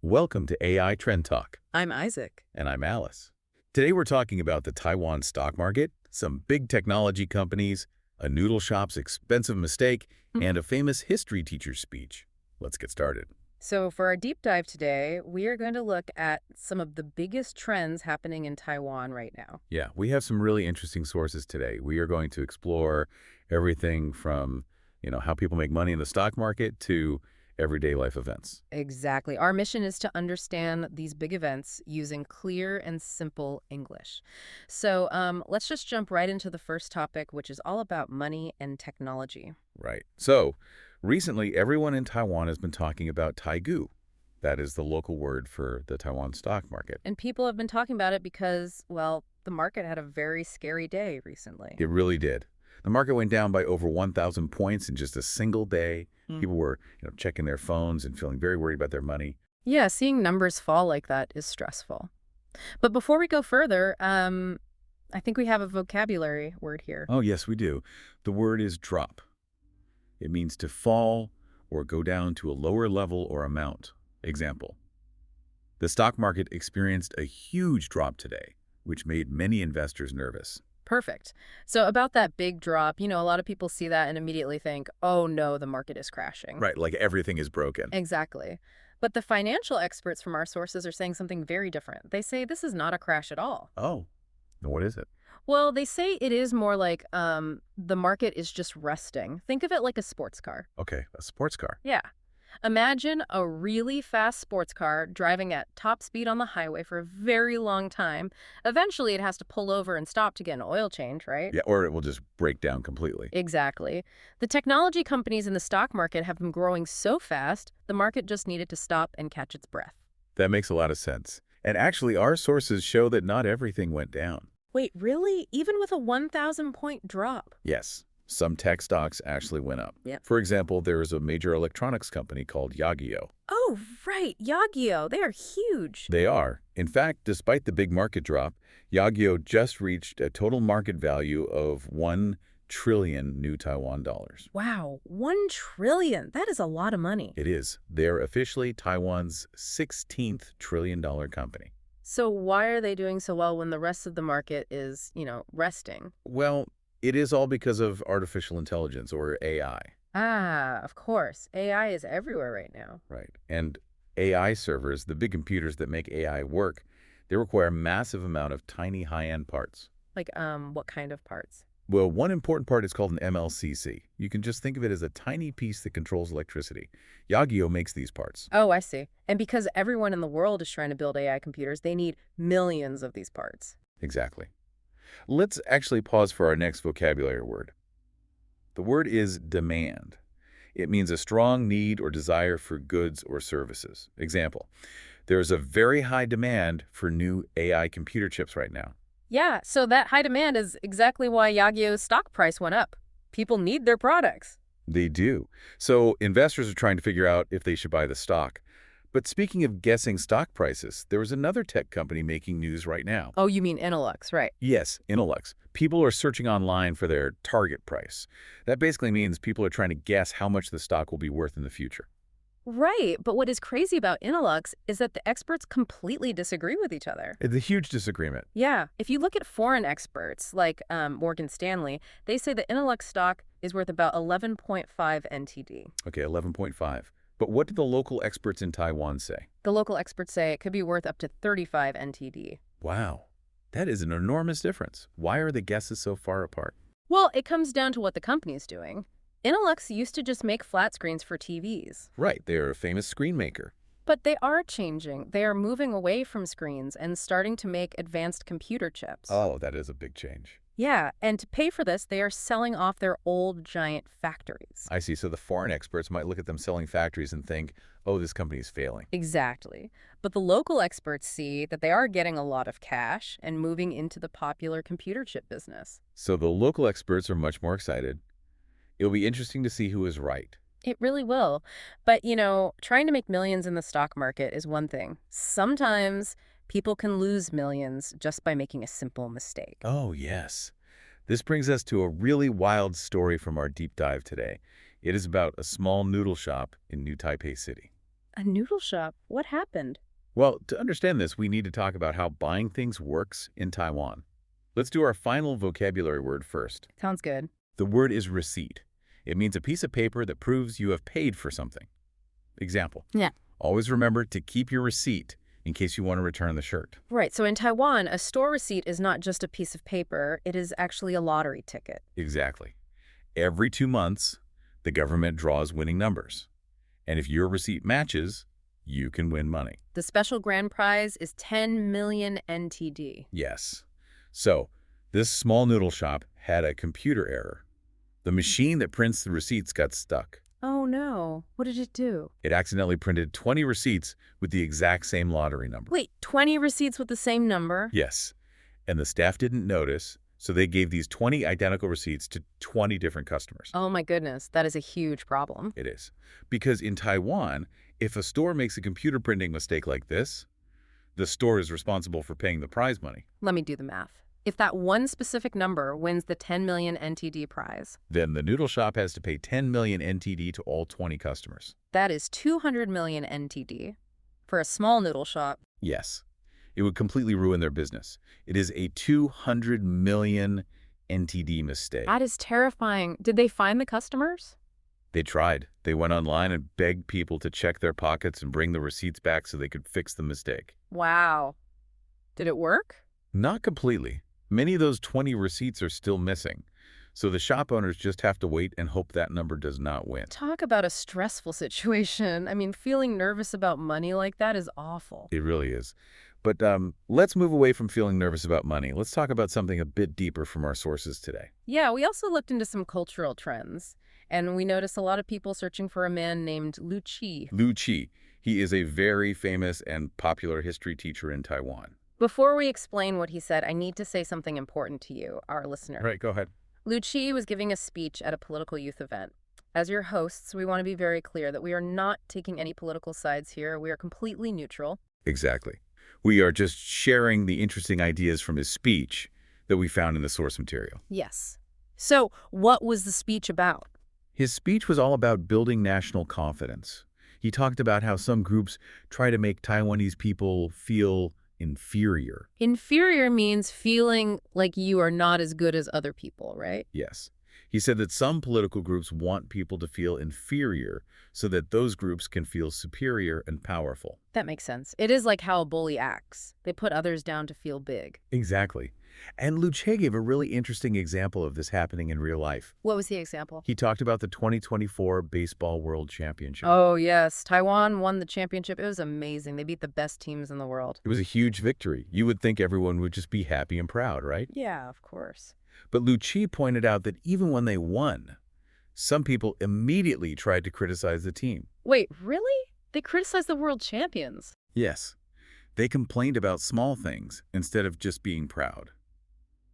Welcome to AI Trend Talk, I'm Isaac. and I'm Alice. Today we're talking about the Taiwan stock market, some big technology companies, a noodle shop's expensive mistake, and a famous history teacher's speech. Let's get started. So, for our deep dive today, we are going to look at some of the biggest trends happening in Taiwan right now. Yeah, we have some really interesting sources today. We are going to explore everything from, how people make money in the stock market to everyday life events. Exactly. Our mission is to understand these big events using clear and simple English. So, let's just jump right into the first topic, which is all about money and technology. Right. So, recently, everyone in Taiwan has been talking about Taigu. That is the local word for the Taiwan stock market. And people have been talking about it because, well, the market had a very scary day recently. It really did. The market went down by over 1,000 points in just a single day. People were, checking their phones and feeling very worried about their money. Yeah, seeing numbers fall like that is stressful. But before we go further, I think we have a vocabulary word here. Oh, yes, we do. The word is drop. It means to fall or go down to a lower level or amount. Example: the stock market experienced a huge drop today, which made many investors nervous. Perfect. So about that big drop, a lot of people see that and immediately think, oh no, the market is crashing. Right, like everything is broken. Exactly. But the financial experts from our sources are saying something very different. They say this is not a crash at all. Oh, then what is it? Well, they say it is more like the market is just resting. Think of it like a sports car. Okay, a sports car. Yeah. Imagine a really fast sports car driving at top speed on the highway for a very long time. Eventually, it has to pull over and stop to get an oil change, right? Yeah, or it will just break down completely. Exactly. The technology companies in the stock market have been growing so fast, the market just needed to stop and catch its breath. That makes a lot of sense. And actually, our sources show that not everything went down. Wait, really? Even with a 1,000-point drop? Yes, some tech stocks actually went up. Yep. For example, there is a major electronics company called Yageo. Oh, right. Yageo. They are huge. They are. In fact, despite the big market drop, Yageo just reached a total market value of 1 trillion new Taiwan dollars. Wow, 1 trillion. That is a lot of money. It is. They're officially Taiwan's 16th trillion-dollar company. So why are they doing so well when the rest of the market is, resting? Well, it is all because of artificial intelligence, or AI. Ah, of course. AI is everywhere right now. Right. And AI servers, the big computers that make AI work, they require a massive amount of tiny high-end parts. Like, what kind of parts? Well, one important part is called an MLCC. You can just think of it as a tiny piece that controls electricity. Yageo makes these parts. Oh, I see. And because everyone in the world is trying to build AI computers, they need millions of these parts. Exactly. Let's actually pause for our next vocabulary word. The word is demand. It means a strong need or desire for goods or services. Example: there is a very high demand for new AI computer chips right now. Yeah, so that high demand is exactly why Yageo's stock price went up. People need their products. They do. So investors are trying to figure out if they should buy the stock. But speaking of guessing stock prices, there is another tech company making news right now. Oh, you mean Innolux, right? Yes, Innolux. People are searching online for their target price. That basically means people are trying to guess how much the stock will be worth in the future. Right, but what is crazy about Innolux is that the experts completely disagree with each other. It's a huge disagreement. Yeah, if you look at foreign experts like Morgan Stanley, they say the Innolux stock is worth about 11.5 NTD. Okay, 11.5. But what do the local experts in Taiwan say? The local experts say it could be worth up to 35 NTD. Wow, that is an enormous difference. Why are the guesses so far apart? Well, it comes down to what the company is doing. Innolux used to just make flat screens for TVs. Right, they're a famous screen maker. But they are changing. They are moving away from screens and starting to make advanced computer chips. Oh, that is a big change. Yeah, and to pay for this, they are selling off their old giant factories. I see. So the foreign experts might look at them selling factories and think, oh, this company is failing. Exactly. But the local experts see that they are getting a lot of cash and moving into the popular computer chip business. So the local experts are much more excited. It'll be interesting to see who is right. It really will. But, trying to make millions in the stock market is one thing. Sometimes people can lose millions just by making a simple mistake. Oh, yes. This brings us to a really wild story from our deep dive today. It is about a small noodle shop in New Taipei City. A noodle shop? What happened? Well, to understand this, we need to talk about how buying things works in Taiwan. Let's do our final vocabulary word first. Sounds good. The word is receipt. It means a piece of paper that proves you have paid for something. Example, Yeah. always remember to keep your receipt in case you want to return the shirt. Right, so in Taiwan, a store receipt is not just a piece of paper, it is actually a lottery ticket. Exactly. Every 2 months, the government draws winning numbers. And if your receipt matches, you can win money. The special grand prize is 10 million NTD. Yes. So, this small noodle shop had a computer error. The machine that prints the receipts got stuck. Oh no, what did it do? It accidentally printed 20 receipts with the exact same lottery number. Wait, 20 receipts with the same number? Yes. And the staff didn't notice, so they gave these 20 identical receipts to 20 different customers. Oh my goodness, that is a huge problem. It is. Because in Taiwan, if a store makes a computer printing mistake like this, the store is responsible for paying the prize money. Let me do the math. If that one specific number wins the 10 million NTD prize, Then the noodle shop has to pay 10 million NTD to all 20 customers. that is 200 million NTD. For a small noodle shop, Yes. It would completely ruin their business. It is a 200 million NTD mistake. that is terrifying. Did they find the customers? They tried. They went online and begged people to check their pockets and bring the receipts back so they could fix the mistake. Wow. Did it work? Not completely. Many of those 20 receipts are still missing. So the shop owners just have to wait and hope that number does not win. Talk about a stressful situation. I mean, feeling nervous about money like that is awful. It really is. But let's move away from feeling nervous about money. Let's talk about something a bit deeper from our sources today. Yeah, we also looked into some cultural trends, and we noticed a lot of people searching for a man named Lu Chieh. Lu Chieh. He is a very famous and popular history teacher in Taiwan. Before we explain what he said, I need to say something important to you, our listener. Right, go ahead. Lu Chieh was giving a speech at a political youth event. As your hosts, we want to be very clear that we are not taking any political sides here. We are completely neutral. Exactly. We are just sharing the interesting ideas from his speech that we found in the source material. Yes. So, what was the speech about? His speech was all about building national confidence. He talked about how some groups try to make Taiwanese people feel inferior. Inferior means feeling like you are not as good as other people, right? Yes. He said that some political groups want people to feel inferior so that those groups can feel superior and powerful. That makes sense. It is like how a bully acts. They put others down to feel big. Exactly. And Lu Chieh gave a really interesting example of this happening in real life. What was the example? He talked about the 2024 Baseball World Championship. Oh, yes. Taiwan won the championship. It was amazing. They beat the best teams in the world. It was a huge victory. You would think everyone would just be happy and proud, right? Yeah, of course. But Lu Chieh pointed out that even when they won, some people immediately tried to criticize the team. Wait, really? They criticized the world champions. Yes, they complained about small things instead of just being proud.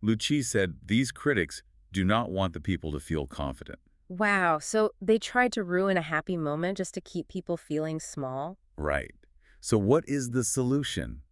Lu Chieh said these critics do not want the people to feel confident. Wow, so they tried to ruin a happy moment just to keep people feeling small? Right. So what is the solution?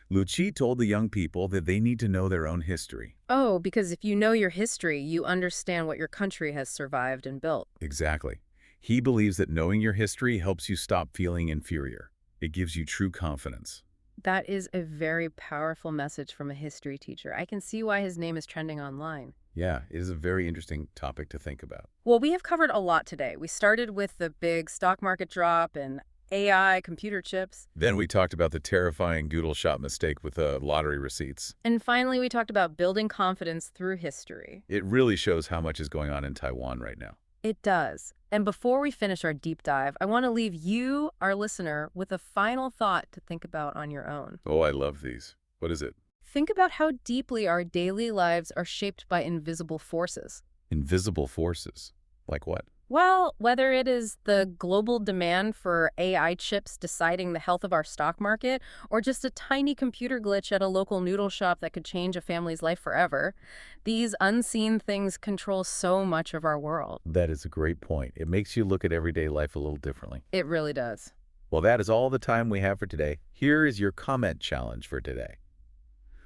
Lu Chieh told the young people that they need to know their own history. Oh, because if you know your history, you understand what your country has survived and built. Exactly. He believes that knowing your history helps you stop feeling inferior. It gives you true confidence. That is a very powerful message from a history teacher. I can see why his name is trending online. Yeah, it is a very interesting topic to think about. Well, we have covered a lot today. We started with the big stock market drop and AI, computer chips. Then we talked about the terrifying noodle shop mistake with the lottery receipts. And finally, we talked about building confidence through history. It really shows how much is going on in Taiwan right now. It does. And before we finish our deep dive, I want to leave you, our listener, with a final thought to think about on your own. Oh, I love these. What is it? Think about how deeply our daily lives are shaped by invisible forces. Invisible forces. Like what? Well, whether it is the global demand for AI chips deciding the health of our stock market, or just a tiny computer glitch at a local noodle shop that could change a family's life forever, these unseen things control so much of our world. That is a great point. It makes you look at everyday life a little differently. It really does. Well, that is all the time we have for today. Here is your comment challenge for today.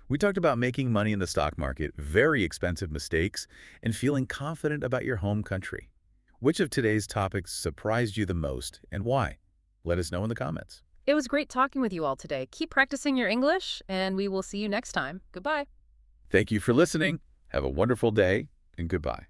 We talked about making money in the stock market, very expensive mistakes, and feeling confident about your home country. Which of today's topics surprised you the most and why? Let us know in the comments. It was great talking with you all today. Keep practicing your English, and we will see you next time. Goodbye. Thank you for listening. Have a wonderful day, and goodbye.